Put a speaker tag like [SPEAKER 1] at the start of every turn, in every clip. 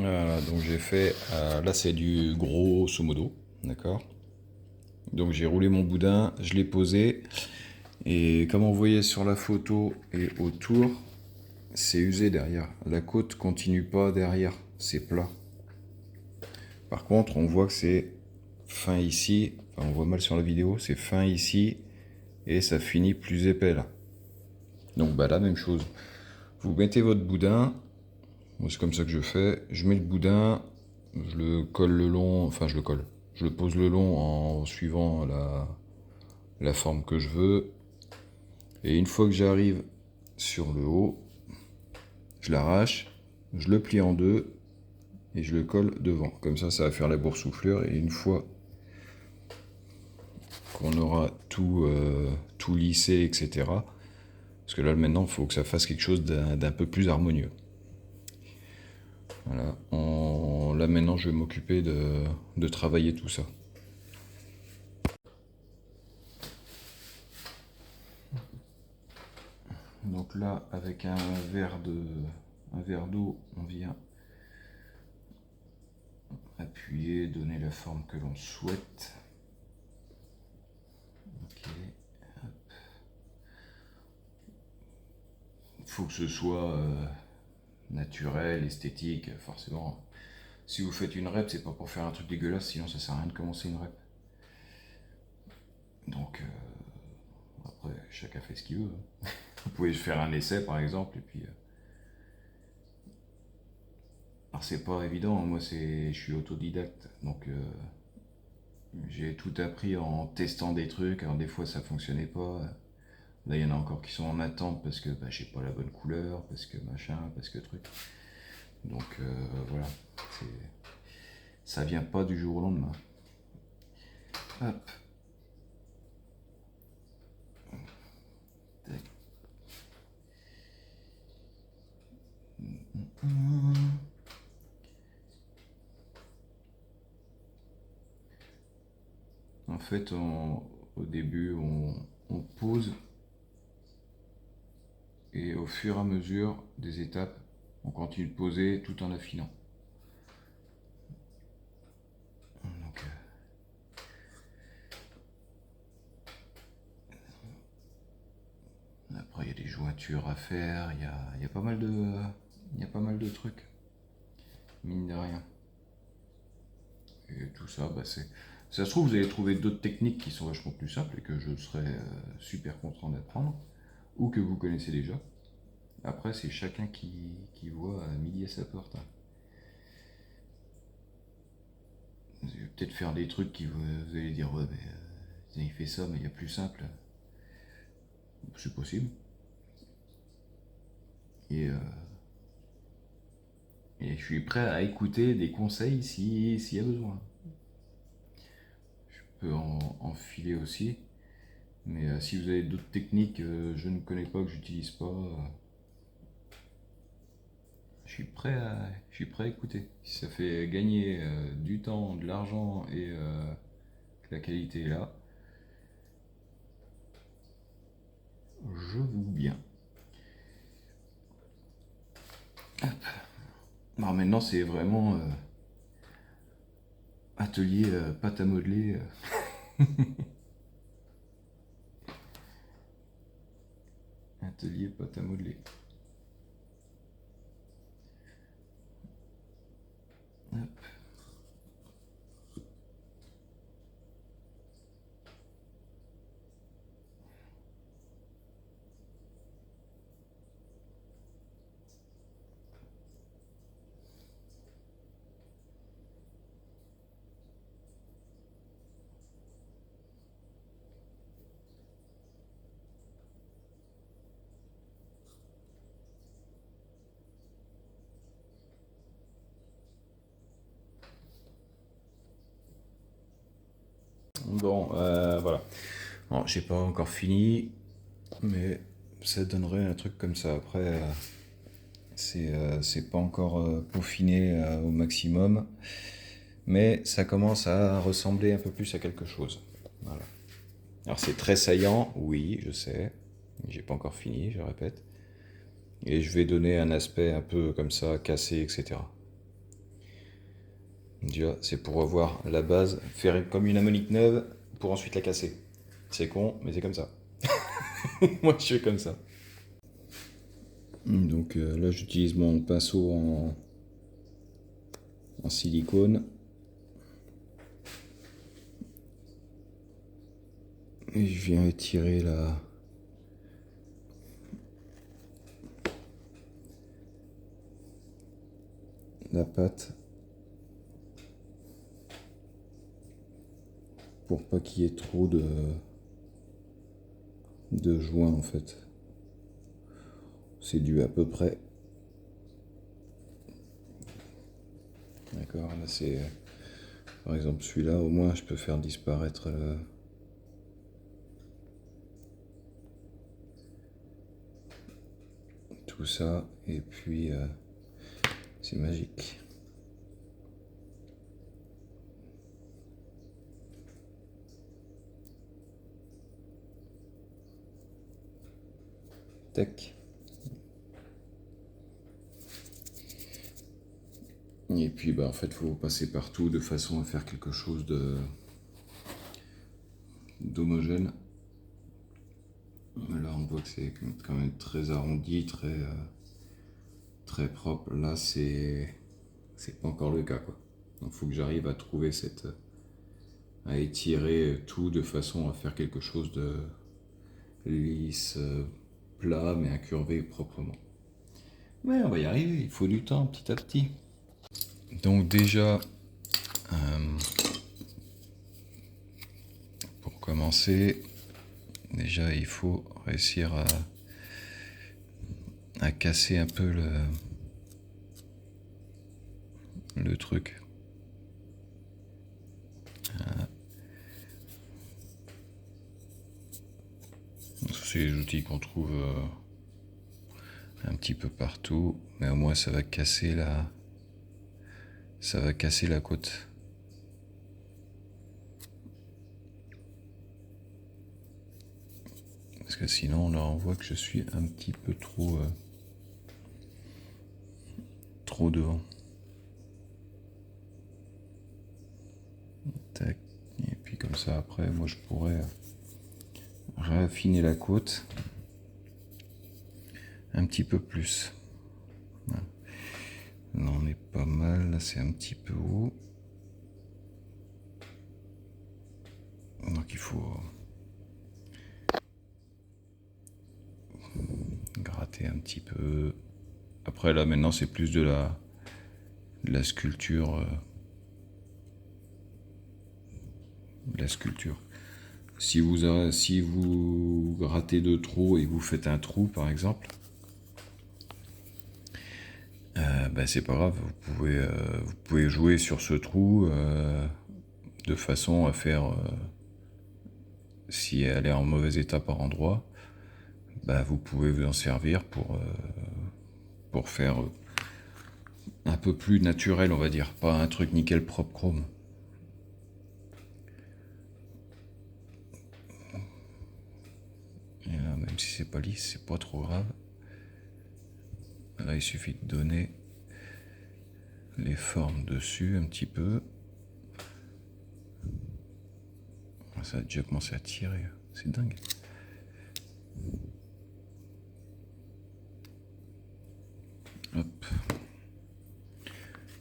[SPEAKER 1] Voilà, donc j'ai fait, là c'est du grosso modo, d'accord? Donc j'ai roulé mon boudin, je l'ai posé, et comme on voyait sur la photo et autour, c'est usé derrière. La côte continue pas derrière, c'est plat. Par contre, on voit que c'est fin ici, enfin, on voit mal sur la vidéo, c'est fin ici, et ça finit plus épais là. Donc bah la même chose. Vous mettez votre boudin, moi c'est comme ça que je fais, je mets le boudin, je le colle le long, enfin je le colle, je le pose le long en suivant la forme que je veux, et une fois que j'arrive sur le haut, je l'arrache, je le plie en deux, et je le colle devant. Comme ça va faire la boursouflure, et une fois qu'on aura tout lissé, etc., parce que là maintenant il faut que ça fasse quelque chose d'un peu plus harmonieux. Voilà. Là maintenant je vais m'occuper de travailler tout ça. Donc là, avec un verre d'eau, on vient appuyer, donner la forme que l'on souhaite. Ok. Il faut que ce soit naturel, esthétique, forcément. Si vous faites une rep, c'est pas pour faire un truc dégueulasse, sinon ça sert à rien de commencer une rep. Donc après, chacun fait ce qu'il veut. Vous pouvez faire un essai par exemple, et puis. Alors c'est pas évident, moi je suis autodidacte, donc j'ai tout appris en testant des trucs. Alors des fois ça fonctionnait pas. Là il y en a encore qui sont en attente parce que bah, j'ai pas la bonne couleur, parce que machin, parce que truc. Donc voilà, ça vient pas du jour au lendemain. Hop. Tac. En fait, au début, on pose, et au fur et à mesure des étapes, on continue de poser tout en affinant. Donc, après, il y a des jointures à faire, il y a pas mal de trucs, mine de rien. Et tout ça, bah c'est. Ça se trouve, vous allez trouver d'autres techniques qui sont vachement plus simples et que je serais super content d'apprendre, ou que vous connaissez déjà. Après, c'est chacun qui voit à midi à sa porte, hein. Vous allez peut-être faire des trucs qui vous allez dire, ouais, mais il fait ça, mais il y a plus simple. C'est possible. Et, euh, et je suis prêt à écouter des conseils s'il y a besoin. Je peux en filer aussi. Mais si vous avez d'autres techniques que je ne connais pas, que j'utilise pas, je suis prêt à écouter. Si ça fait gagner du temps, de l'argent et que la qualité est là, je vous bien. Alors maintenant, c'est vraiment atelier pâte à modeler. Atelier pâte à modeler. Hop. Bon, voilà. Bon, j'ai pas encore fini, mais ça donnerait un truc comme ça. Après, c'est pas encore peaufiné au maximum, mais ça commence à ressembler un peu plus à quelque chose. Voilà. Alors c'est très saillant, oui, je sais. J'ai pas encore fini, je répète. Et je vais donner un aspect un peu comme ça, cassé, etc. Déjà, c'est pour avoir la base, faire comme une harmonique neuve pour ensuite la casser. C'est con, mais c'est comme ça. Moi, je fais comme ça. Donc là, j'utilise mon pinceau en silicone. Et je viens étirer la pâte pour pas qu'il y ait trop de joints en fait. C'est dû à peu près. D'accord, là c'est par exemple celui-là, au moins je peux faire disparaître tout ça et puis c'est magique. Tac. Et puis bah en fait faut passer partout de façon à faire quelque chose d'homogène. Là on voit que c'est quand même très arrondi, très propre. Là c'est pas encore le cas quoi. Donc faut que j'arrive à trouver à étirer tout de façon à faire quelque chose de lisse, plat mais incurvé proprement. Ouais, on va y arriver, il faut du temps petit à petit. Donc déjà, pour commencer, déjà il faut réussir à casser un peu le truc. C'est des outils qu'on trouve un petit peu partout, mais au moins ça va casser la côte. Parce que sinon là on voit que je suis un petit peu trop devant. Tac. Et puis comme ça après moi je pourrais raffiner la côte un petit peu plus. Voilà. Là on est pas mal, là c'est un petit peu haut. Donc il faut gratter un petit peu. Après là maintenant c'est plus de la sculpture. Si vous grattez de trop et vous faites un trou par exemple, c'est pas grave, vous pouvez jouer sur ce trou de façon à faire, si elle est en mauvais état par endroit, vous pouvez vous en servir pour faire un peu plus naturel, on va dire, pas un truc nickel propre chrome. Et là, même si c'est pas lisse, c'est pas trop grave. Là, il suffit de donner les formes dessus un petit peu. Ça a déjà commencé à tirer, c'est dingue. Hop.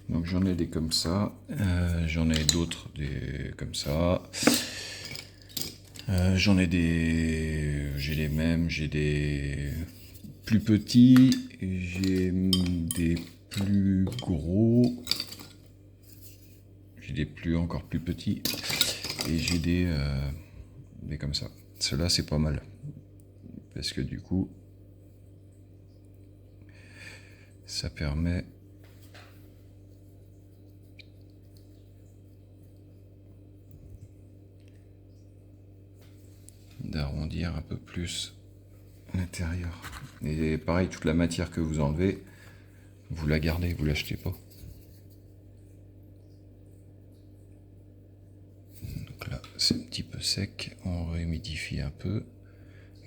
[SPEAKER 1] Donc j'en ai des comme ça, j'en ai d'autres des comme ça. J'ai les mêmes, j'ai des plus petits, j'ai des plus gros, j'ai des encore plus petits, et j'ai des comme ça. Ceux-là c'est pas mal, parce que du coup, ça permet d'arrondir un peu plus l'intérieur. Et pareil, toute la matière que vous enlevez, vous la gardez, vous l'achetez pas. Donc là, c'est un petit peu sec, on réhumidifie un peu.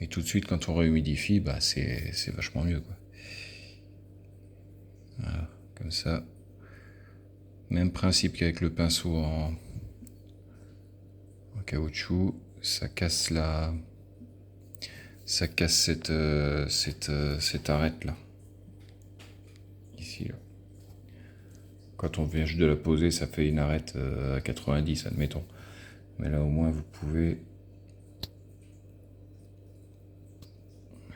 [SPEAKER 1] Et tout de suite, quand on réhumidifie, c'est vachement mieux, quoi. Voilà, comme ça. Même principe qu'avec le pinceau en caoutchouc, ça casse cette arête là. Ici là. Quand on vient juste de la poser, ça fait une arête à 90, admettons. Mais là au moins vous pouvez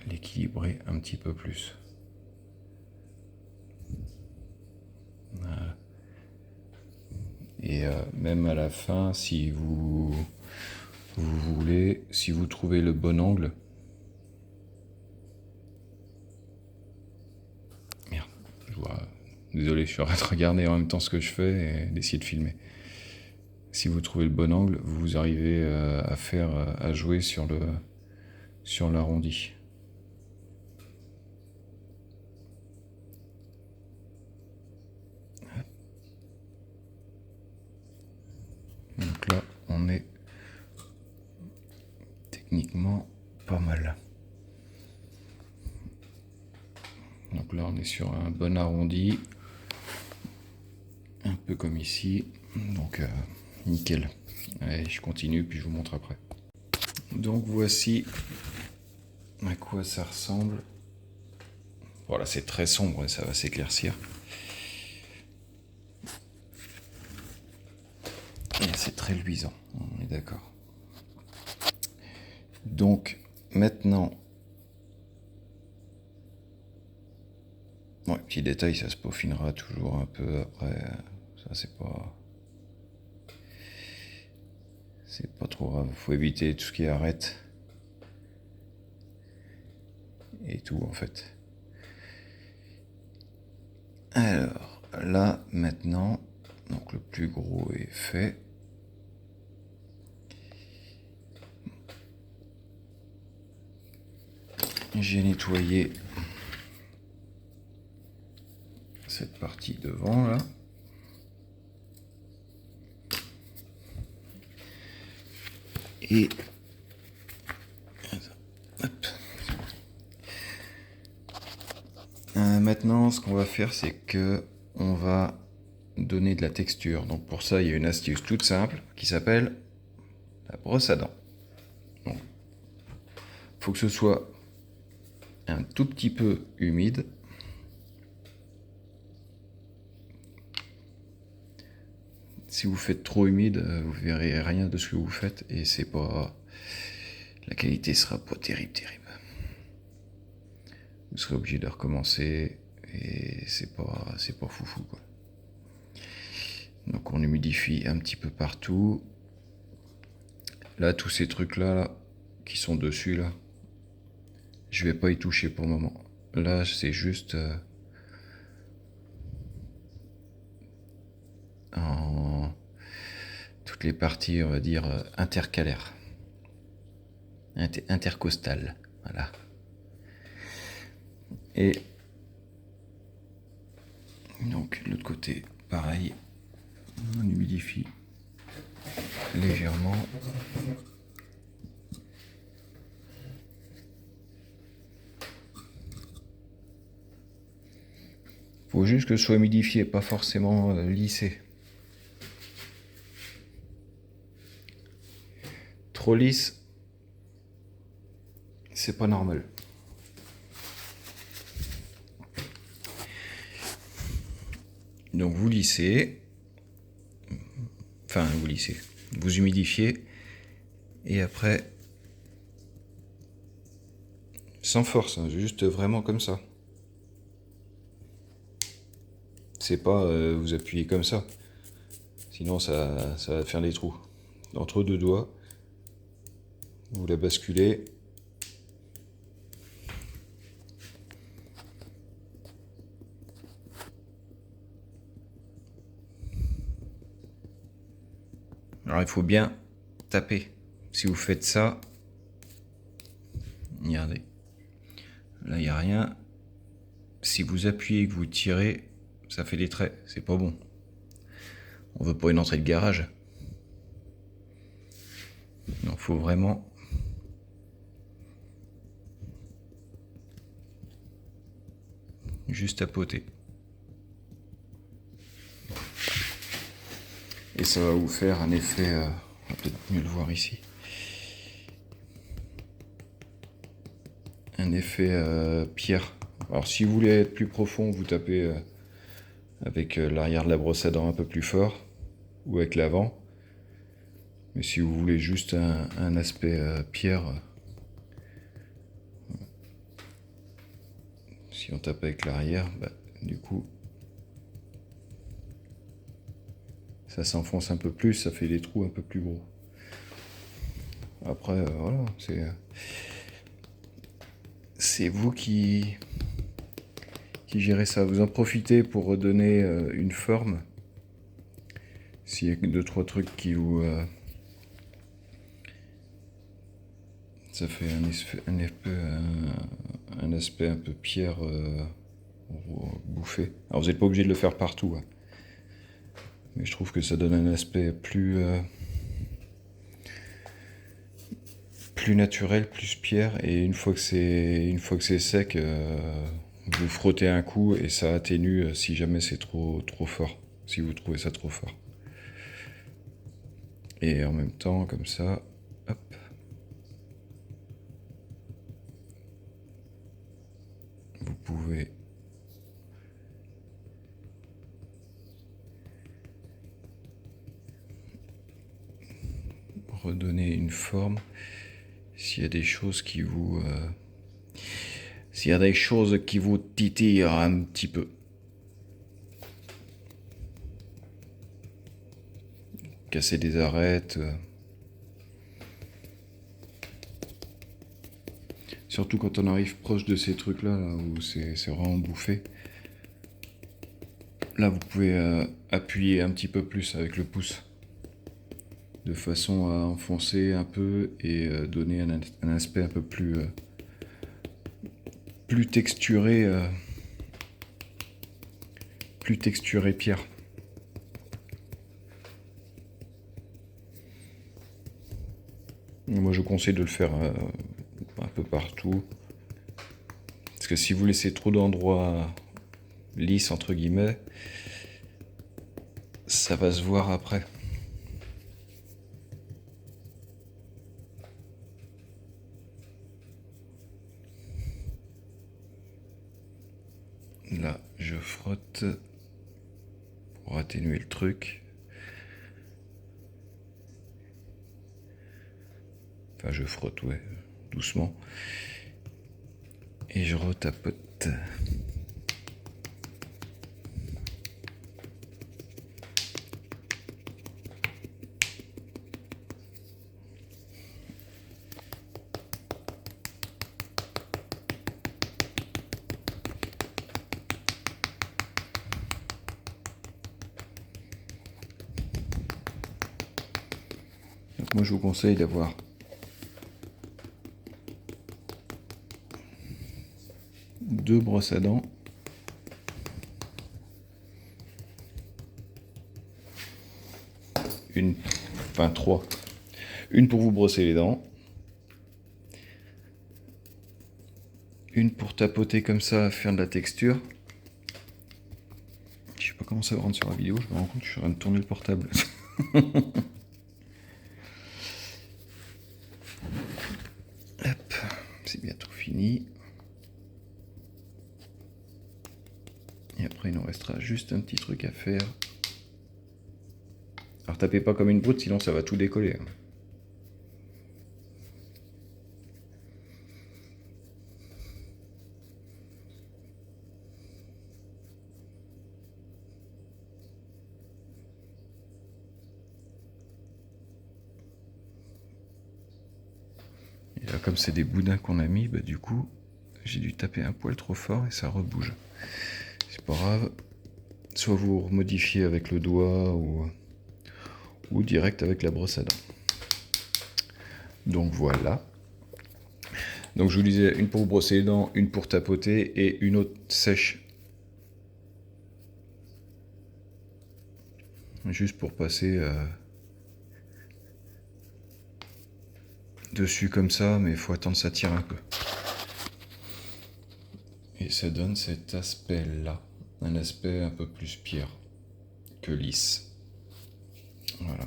[SPEAKER 1] l'équilibrer un petit peu plus. Voilà. Et même à la fin, si vous voulez, si vous trouvez le bon angle. Merde, désolé, je suis en train de regarder en même temps ce que je fais et d'essayer de filmer. Si vous trouvez le bon angle, vous arrivez à jouer sur l'arrondi. Donc là, on est techniquement pas mal. Donc là, on est sur un bon arrondi, un peu comme ici. Donc nickel. Allez, je continue puis je vous montre après. Donc voici à quoi ça ressemble. Voilà, c'est très sombre et ça va s'éclaircir. Et c'est très luisant, on est d'accord. Donc maintenant, ouais, petit détail, ça se peaufinera toujours un peu après. Ça c'est pas trop grave. Faut éviter tout ce qui arrête et tout en fait. Alors là maintenant, donc le plus gros est fait. J'ai nettoyé cette partie devant là. Et hop. Maintenant, ce qu'on va faire, c'est que on va donner de la texture. Donc pour ça, il y a une astuce toute simple qui s'appelle la brosse à dents. Donc, faut que ce soit un tout petit peu humide. Si vous faites trop humide, vous verrez rien de ce que vous faites et c'est pas, la qualité sera pas terrible. Vous serez obligé de recommencer et c'est pas foufou quoi. Donc on humidifie un petit peu partout. Là, tous ces trucs là qui sont dessus là, je vais pas y toucher pour le moment. Là, c'est juste en toutes les parties, on va dire, intercalaires, intercostales, voilà. Et donc l'autre côté, pareil, on humidifie légèrement. Faut juste que ce soit humidifié, pas forcément lissé. Trop lisse, c'est pas normal. Donc vous lissez, vous humidifiez, et après, sans force, hein, juste vraiment comme ça. C'est pas vous appuyez comme ça, sinon ça va faire des trous. Entre deux doigts, vous la basculez. Alors il faut bien taper. Si vous faites ça, regardez, là il n'y a rien. Si vous appuyez et que vous tirez, ça fait des traits, c'est pas bon. On veut pas une entrée de garage. Donc faut vraiment juste tapoter. Et ça va vous faire un effet, on va peut-être mieux le voir ici, un effet pierre. Alors si vous voulez être plus profond, vous tapez avec l'arrière de la brosse à dents un peu plus fort, ou avec l'avant. Mais si vous voulez juste un aspect pierre, si on tape avec l'arrière, bah, du coup ça s'enfonce un peu plus, ça fait des trous un peu plus gros. Après voilà, c'est vous qui gérez ça. Vous en profitez pour redonner une forme. S'il y a 2-3 trucs qui vous ça fait un aspect un peu pierre bouffé. Alors vous n'êtes pas obligé de le faire partout, hein. Mais je trouve que ça donne un aspect plus naturel, plus pierre. Et une fois que c'est sec, vous frottez un coup et ça atténue si jamais c'est trop fort. Si vous trouvez ça trop fort. Et en même temps, comme ça, hop. Vous pouvez redonner une forme s'il y a des choses qui vous titillent un petit peu. Casser des arêtes. Surtout quand on arrive proche de ces trucs-là, là, où c'est vraiment bouffé. Là, vous pouvez appuyer un petit peu plus avec le pouce, de façon à enfoncer un peu et donner un aspect un peu plus texturé, pierre. Moi, je conseille de le faire un peu partout, parce que si vous laissez trop d'endroits lisses entre guillemets, ça va se voir après. Là, je frotte pour atténuer le truc. Enfin, je frotte, ouais, doucement. Et je retapote. Donc moi, je vous conseille d'avoir deux brosses à dents. Trois. Une pour vous brosser les dents. Une pour tapoter comme ça, faire de la texture. Je sais pas comment ça va rendre sur la vidéo, je me rends compte que je suis en train de tourner le portable. Hop, c'est bientôt fini. Et après, il nous restera juste un petit truc à faire. Alors tapez pas comme une brute, sinon ça va tout décoller. Et là, comme c'est des boudins qu'on a mis, bah, du coup, j'ai dû taper un poil trop fort et ça rebouge. C'est pas grave. Soit vous modifiez avec le doigt ou direct avec la brosse à dents. Donc voilà. Donc je vous disais, une pour vous brosser les dents, une pour tapoter et une autre sèche. Juste pour passer dessus comme ça, mais il faut attendre que ça tire un peu. Et ça donne cet aspect-là. Un aspect un peu plus pierre que lisse. Voilà.